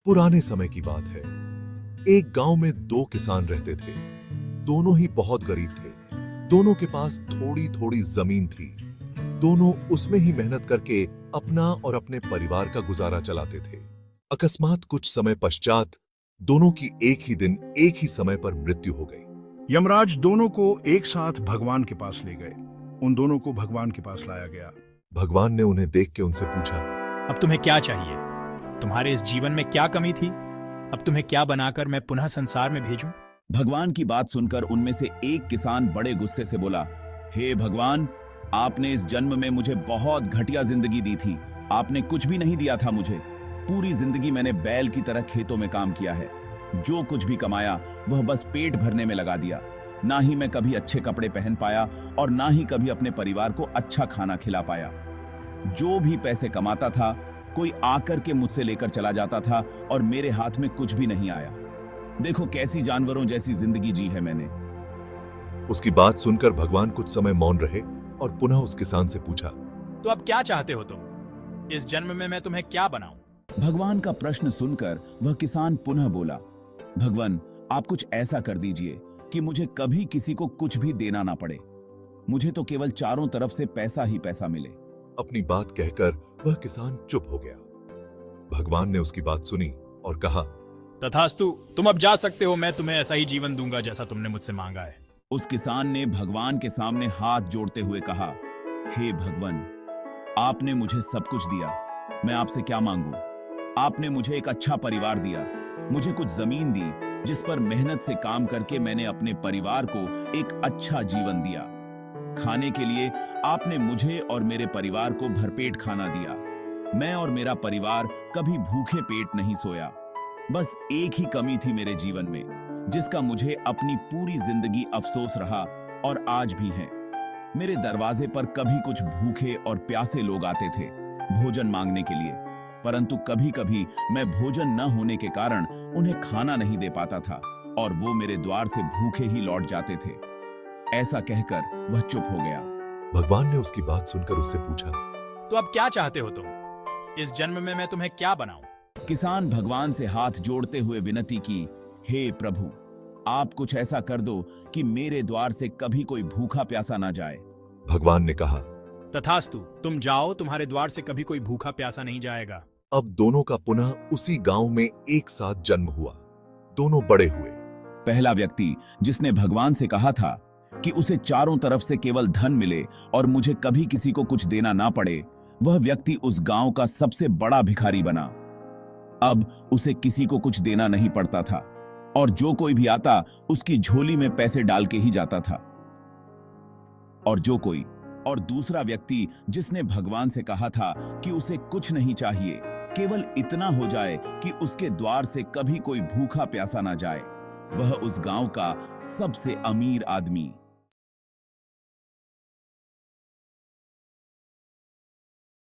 पुराने समय की बात है। एक गांव में दो किसान रहते थे। दोनों ही बहुत गरीब थे। दोनों के पास थोड़ी थोड़ी जमीन थी। दोनों उसमें ही मेहनत करके अपना और अपने परिवार का गुजारा चलाते थे। अकस्मात कुछ समय पश्चात दोनों की एक ही दिन एक ही समय पर मृत्यु हो गई। यमराज दोनों को एक साथ भगवान के पास ले गए। उन दोनों को भगवान के पास लाया गया। भगवान ने उन्हें देख के उनसे पूछा, अब तुम्हें क्या चाहिए? तुम्हारे इस जीवन में क्या कमी थी? अब तुम्हें क्या बनाकर मैं पुनः संसार में भेजूं? भगवान की बात सुनकर उनमें से एक किसान बड़े गुस्से से बोला, हे भगवान, आपने इस जन्म में मुझे बहुत घटिया जिंदगी दी थी। आपने कुछ भी नहीं दिया था मुझे। पूरी जिंदगी मैंने बैल की तरह खेतों में काम किया है। जो कुछ भी कमाया वह बस पेट भरने में लगा दिया। ना ही मैं कभी अच्छे कपड़े पहन पाया और ना ही कभी अपने परिवार को अच्छा खाना खिला पाया। जो भी पैसे कमाता था कोई आकर के मुझसे लेकर चला जाता था और मेरे हाथ में कुछ भी नहीं आया। देखो कैसी जानवरों जैसी जिंदगी जी है मैंने। उसकी बात सुनकर भगवान कुछ समय मौन रहे और पुनः उस किसान से पूछा, तो अब क्या चाहते हो तुम? इस जन्म में मैं तुम्हें क्या बनाऊं? भगवान का प्रश्न सुनकर वह किसान पुनः बोला, भगवान, आप कुछ ऐसा कर दीजिए कि मुझे कभी किसी को कुछ भी देना ना पड़े। मुझे तो केवल चारों तरफ से पैसा ही पैसा मिले। अपनी बात कहकर वह किसान चुप हो गया। भगवान ने उसकी बात सुनी और कहा, तथास्तु, तुम अब जा सकते हो। मैं तुम्हें ऐसा ही जीवन दूंगा जैसा तुमने मुझसे मांगा है। उस किसान ने भगवान के सामने हाथ जोड़ते हुए कहा, हे भगवान, आपने मुझे सब कुछ दिया। मैं आपसे क्या मांगूं? आपने मुझे एक अच्छा परिवार दिया, मुझे कुछ जमीन दी जिस पर मेहनत से काम करके मैंने अपने परिवार को एक अच्छा जीवन दिया। खाने के लिए आपने मुझे और मेरे परिवार को भरपेट खाना दिया। मैं और मेरा परिवार कभी भूखे पेट नहीं सोया। बस एक ही कमी थी मेरे जीवन में, जिसका मुझे अपनी पूरी जिंदगी अफसोस रहा और आज भी है। मेरे दरवाजे पर कभी कुछ भूखे और प्यासे लोग आते थे भोजन मांगने के लिए, परंतु कभी कभी मैं भोजन न होने के कारण उन्हें खाना नहीं दे पाता था और वो मेरे द्वार से भूखे ही लौट जाते थे। ऐसा कहकर वह चुप हो गया। भगवान ने उसकी बात सुनकर उससे पूछा, तो अब क्या चाहते हो तुम? इस जन्म में मैं तुम्हें क्या बनाऊं? किसान भगवान से हाथ जोड़ते हुए विनती की, हे प्रभु, आप कुछ ऐसा कर दो कि मेरे द्वार से कभी कोई भूखा प्यासा ना जाए। भगवान ने कहा, तथास्तु, तुम जाओ, तुम्हारे द्वार से कभी कोई भूखा प्यासा नहीं जाएगा। अब दोनों का पुनः उसी गांव में एक साथ जन्म हुआ। दोनों बड़े हुए। पहला व्यक्ति जिसने भगवान से कहा था कि उसे चारों तरफ से केवल धन मिले और मुझे कभी किसी को कुछ देना ना पड़े, वह व्यक्ति उस गांव का सबसे बड़ा भिखारी बना। अब उसे किसी को कुछ देना नहीं पड़ता था और जो कोई भी आता उसकी झोली में पैसे डाल के ही जाता था। और दूसरा व्यक्ति जिसने भगवान से कहा था कि उसे कुछ नहीं चाहिए, केवल इतना हो जाए कि उसके द्वार से कभी कोई भूखा प्यासा ना जाए, वह उस गांव का सबसे अमीर आदमी